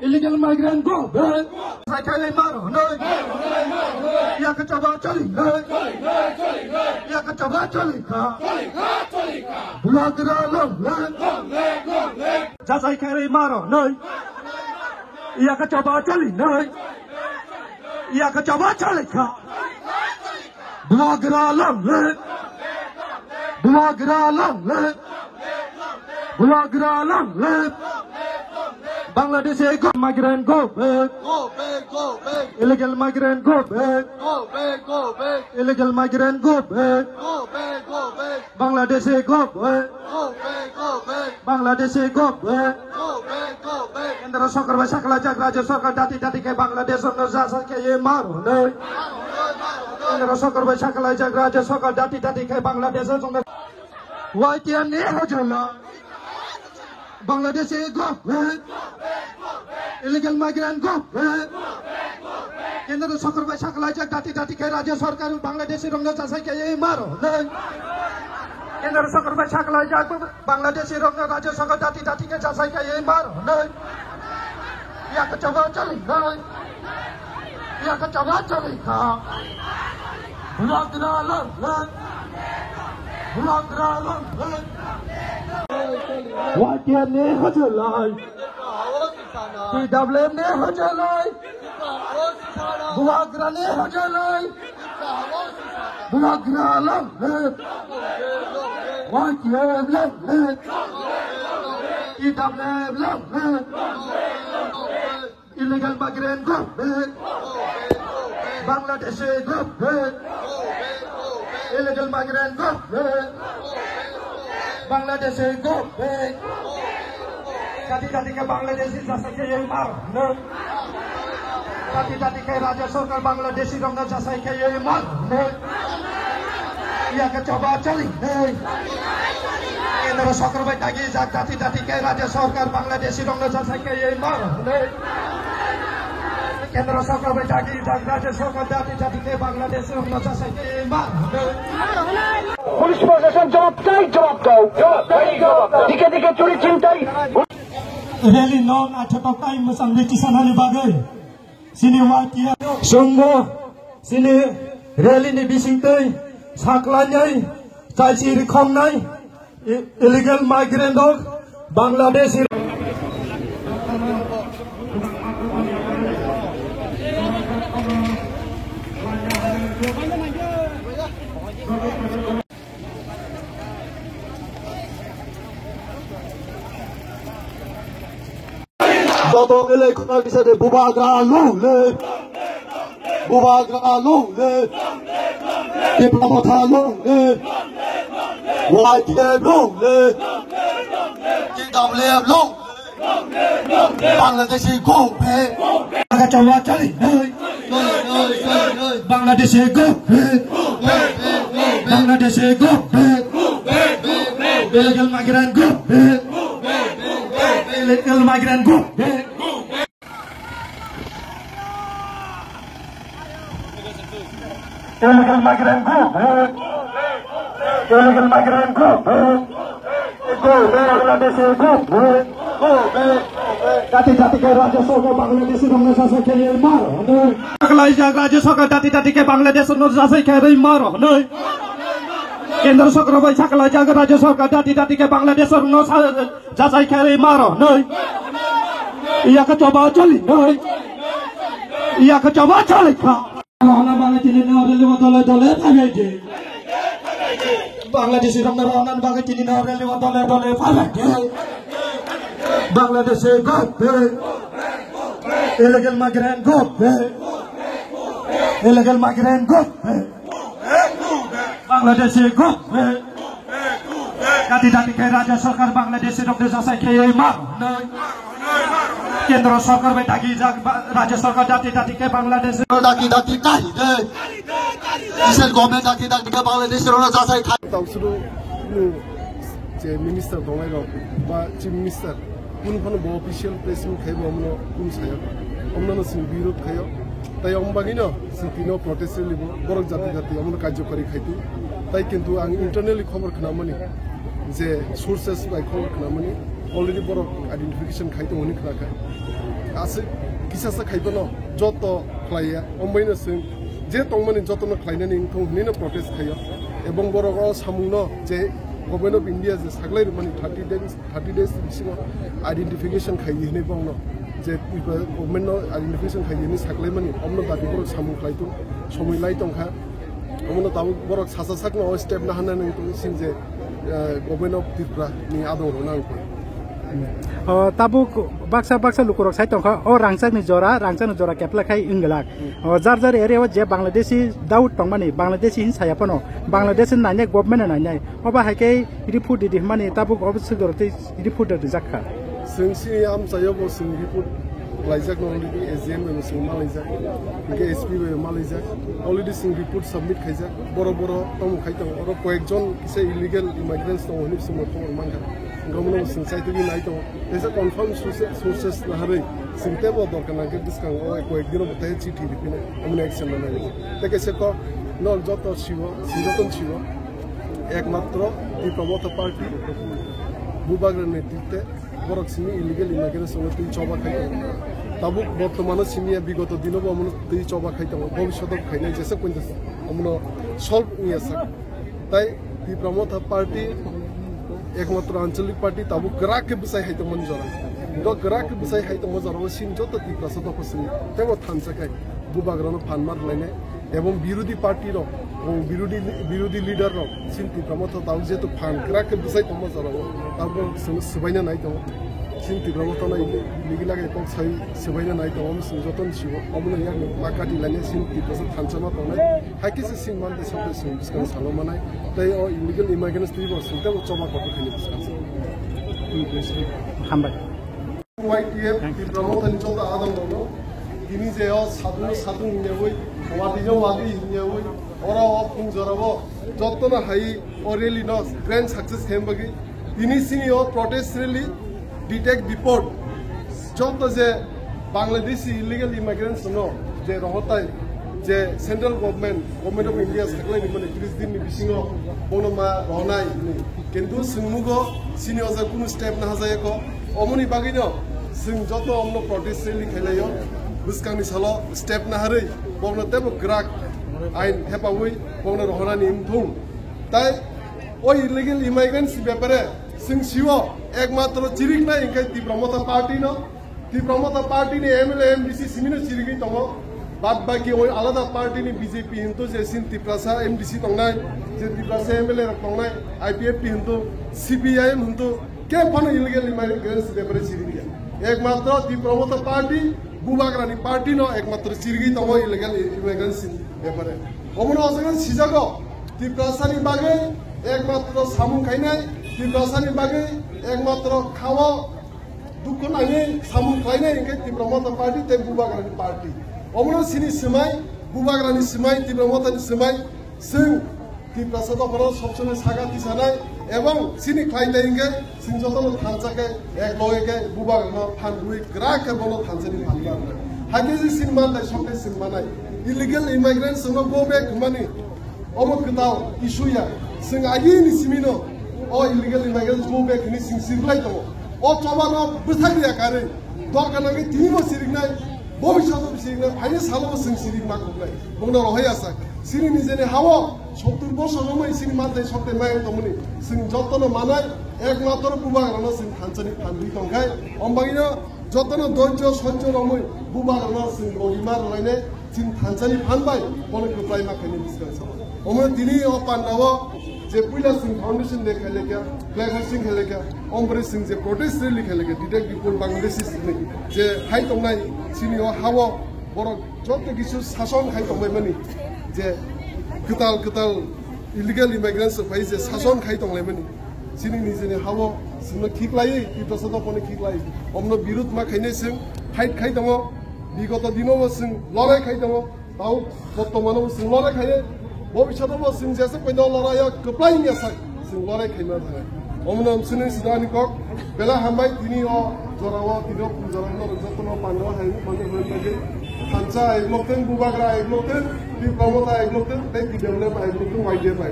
illegal migrant go back. Sai kai maro noi. Ya ka chaba chali noi. Ya ka chaba chali kha. Bulagra long lang. Ja sai kai maro noi. Ya ka chaba chali noi. Ya ka chaba chali kha. Bulagra long lang. Bulagra long lang. Bulagra long lang. Bangladesh go migrant go back. Go back, go back. Illegal migrant go back. Go back, go back. Illegal migrant go back. Go back, go back. Bangladesh go back. Go back, go back. Bangladesh go back. Go back, go back. Kendra sokar basakla raja sokar dati ke Bangladesh no jasa ke ye maro nei. Kendra sokar basakla raja sokar dati ke Bangladesh no wai tian ne ho jala. Bangladesh go back. Illegal migrant go back. Kendra sokar basakla dati ke raja sarkar Bangladesh no jasa ke ye maro nei. Kendra sokar basakla Bangladesh no raja sokar dati ke jasa ke ye maro nei. Ya ka chaba chali nei. Ya ka chaba chali kha. Bulagra long lang. Bulagra long lang. Wa tian ne ho chalai. Ti double ne ho chalai. Bulagra ne ho chalai. Bulagra long lang. Wa tian long lang. Ti double long lang. Illegal migrant go back. Bangladesh go back. Illegal migrant go back. Bangladesh go back. Tadi ke Bangladesh jasa ke ye mar. Tadi ke raja sarkar Bangladesh dong jasa ke ye mar. Ya ke coba cali. Kendra sarkar bai tagi jak tadi ke raja sarkar Bangladesh dong jasa ke ye mar. Kendra sarkar bai tagi jak raja sarkar dati ke Bangladesh dong jasa ke ye mar. Police প্রশাসন জবাব দাও দিকে চুরি চিন্তাই Rally non achapakai masang di sana bagai. Sini wakia sungguh sini rally ni bisingtai saklanyai caci rikhongnai illegal migrant dog Bangladesh. Toto ele kuna bisa de bubagra lule. Bubagra lule. Diplomata lule. White lule. Double lule. Bangladesh go back. Aga coba cali. Bangladesh go back. Bangladesh go back. Illegal migrant go back. Illegal migrant go back. Illegal migrant go back. Illegal migrant go back. Go back. Bangladesh go back. Go back. Dati ke raja sarkar Bangladesh dong jasa ke ye maro nei. Saklai raja sarkar dati ke Bangladesh no jasa ke ye maro nei. Kendra sarkar bai saklai raja sarkar dati ke Bangladesh no jasa ke ye maro nei. Ya ka coba cali nei. Ya ka coba cali kha. Hana bangai tini na rally dole pagai je. Bangladesh dong na bangai tini na rally dole pagai je. Bangladesh go back. Illegal migrant go back. Illegal migrant go back. Bangladesh go back. Dati ke raja sarkar Bangladesh dong jasa ke ye mar. Kendra sarkar bai tagi jak raja sarkar dati ke Bangladesh. Dati kai de. Isel government dati ke Bangladesh ro jasa khai. Tausuru je minister dongai ro ba chief minister কোনখানে বড় official press meet খাইব আমরা কোন সায়া আমরা সিং বিরোধ খাইও তাই অম্বাগিনো সিটিনো প্রটেস্ট লিব বড় জাতি আমরা কার্যকরী খাইতু তাই কিন্তু আং ইন্টারনালি খবর খানামানি যে সোর্সেস বাই খবর খানামানি already borok identification khai to oni khaka ase kisa sa khai bano joto khlaiya ombaina sing je tongmani jotono khlainani thong nina protest khaya ebong borok samungno je Government of India je saglai rumani 30 days bisingo identification khai hine bongno je government no identification khai ni saglai mani omno dabi borok samung khlai to somoi lai tongkha omno tabu borok sasa sakno step na hanan to sing je Government of Tripura ni adong ronang ko tabuk baksa lukurok sai tongkha o rangchak ni jora kepla khai inglak jar area je Bangladeshi daud tongmani Bangladeshi hin saya pono Bangladesh nanya government nanya oba haike report di mani tabuk obse dorte report de jakha singsi am sayo bo sing report laijak no already SDM no sing malaijak ke SP be malaijak already sing report submit khaija boro tom khaita oro koekjon kise illegal immigrants no honi sing mo manga government sing sai to nai to is a confirm sources na hare singte bo dokana ke diskang o koekdino botai chithi dipine amne action na nai teke se ko no joto chivo ekmatro di promoter party bubagra netitwe borok sini illegal immigrants no tui choba khai tabuk বর্তমানে সিনিয়া বিগত দিনও আমরা তৈ চবা খাইতাম ভবিষ্যৎ খাইনাই যেসে কইতে আমরা solve নিয়েছে তাই দি প্রমোথ পার্টি একমাত্র আঞ্চলিক পার্টি তাবুক গ্রাহকে বিসাই হাইতে মন জরা গ্রাহকে বিসাই হাইতে মন জরা সিন যত দি প্রসাদ পসিনি তেও থানসাকাই বুবাগ্রানো ফানমার লাইনে এবং বিরোধী পার্টির বিরোধী লিডার সিনতি প্রমোথ তাও যেহেতু ফান গ্রাহকে বিসাই তম জরা তারপর সবাইনা নাই তো Sinti Ramotana Ligilaka Pok Sai Savana Night Oms and Joton Shivo, Omna Makati Lane Sinti doesn't Hansama Tona, Hakis is in Monday Suppers in Wisconsin Salomana, they are illegal immigrants to us, and they will talk about the Wisconsin. White here, the promoter and Jota Adam Dono, Dinizeo, Sadun in the way, Wadijo Wadi in the way, Ora of Kunzoravo, Jotona Hai, or really not, grand success Hamburgi, Dinisinio protest really. Detect report যত যে Bangladeshi illegal immigrants no যে রহতাই যে central government of India সাকলাই নিবনে 30 দিন বিসিং বনমা রহনাই কিন্তু সিংমুগো সিনি অজা কোনো step না হাজায় কো অমনি বাগিনো সিং যত অমন প্রটেস্ট রেলি খেলাयो বুসকানি সালো স্টেপ না হারই বনতেব গ্রাক আইন হেপাউই বন রহনানি ইমথুং তাই ওই ইলিগাল ইমিগ্রেন্টস ব্যাপারে सिंह शिव एकमात्र चिरिक ना इनका ती प्रमोटर पार्टी ने एमएलए एमडीसी सिमिनो चिरिगी तंगो बाद बाकी ओय आलादा पार्टी ने बीजेपी हिंदू जे सिन तिप्रासा एमडीसी तंगनाय जे तिप्रासा एमएलए तंगनाय आईपीएफ हिंदू सीपीआईएम हिंदू के फन इलीगल इमिग्रेंट्स पेपर चिरिगी एकमात्र ती प्रमोटर पार्टी बुबाग्रानी पार्टी नो एकमात्र चिरिगी तंगो इलीगल इमिग्रेंट्स पेपर ओमनो असगन सिजागो तिप्रासानी बागे एकमात्र सामु खाइनाय तिप्रासानी बागे एकमात्र खावा दुख नाङै सामु खाइनाय इनके तिप्रमोटर पार्टी ते बुबाग्रानी पार्टी ओमनो सिनि सिमाय बुबाग्रानी सिमाय तिप्रमोटरनि सिमाय सिं तिप्रासाद पर सबसमय सागाति सानाय एवं सिनि खाइनाय इनके सिं जतन थानसाके एक लयके बुबाग्रानो फानबुइ ग्राके बनो थानसानि फानबा हागेजि सिनमान दाय सबे सिनमानाय इलीगल इमिग्रेंट्स नो गो बैक मनी ओमो कताव इशुया सिं आगिनि सिमिनो o illegal immigrants go back ni sing sirlai to o chobano bithaiya kare dorkana ge tinimo sirignai bobishado sirignai bhaine salo sing sirig ma koblai bongna rohai asa siri nijene hawo 70 বছর সময় সিং মানতে সবতে মাই তমনি সিং যতন মানাই একমাত্র বুবাগ্রানো সিং থানসানি ফানবি তংখাই অম্বাগিনো যতন ধৈর্য সহ্য রমই বুবাগ্রানো সিং রহিমার লাইনে সিং থানসানি ফানবাই বলে কোপ্লাই মাখাইনি বিস্কাস ওমে তিনি ও পান্ডাও जे पुला सिंह फाउंडेशन दे खेले क्या फ्लैग होस्टिंग खेले क्या ओमब्रे सिंह जे प्रोटेस्ट रैली खेले क्या डिटेक्ट रिपोर्ट बांग्लादेशी सिंह जे हाई तंगनाय सिनियो हावो बरो जत किछु शासन हाई तंगबाय मानि जे कताल इलीगल इमिग्रेंट्स फाइ जे शासन हाई तंगलाय मानि सिनि निजेने हावो सिनो खिकलाय इ प्रसाद पने खिकलाय ओमनो विरोध मा खाइने सिंह फाइट खाइ दङ बिगत दिनो सिंह लड़ाई खाइ दङ ताउ बर्तमानो सिंह लड़ाई खाइ भविष्यतमा सिंह जैसे पैदा लड़ाया कपलाई में सक सिंह लड़ाई खेलना था ओमनो सुने सिदानी कक बेला हमाय तिनी ओ जरावा तिनो जरानो जतनो पांगवा है पंजे लगे खानसा एकलोकन बुबाग्रा एकलोकन ती प्रमोटर एकलोकन ते की डेवलप एकलोकन वाइडे पाइ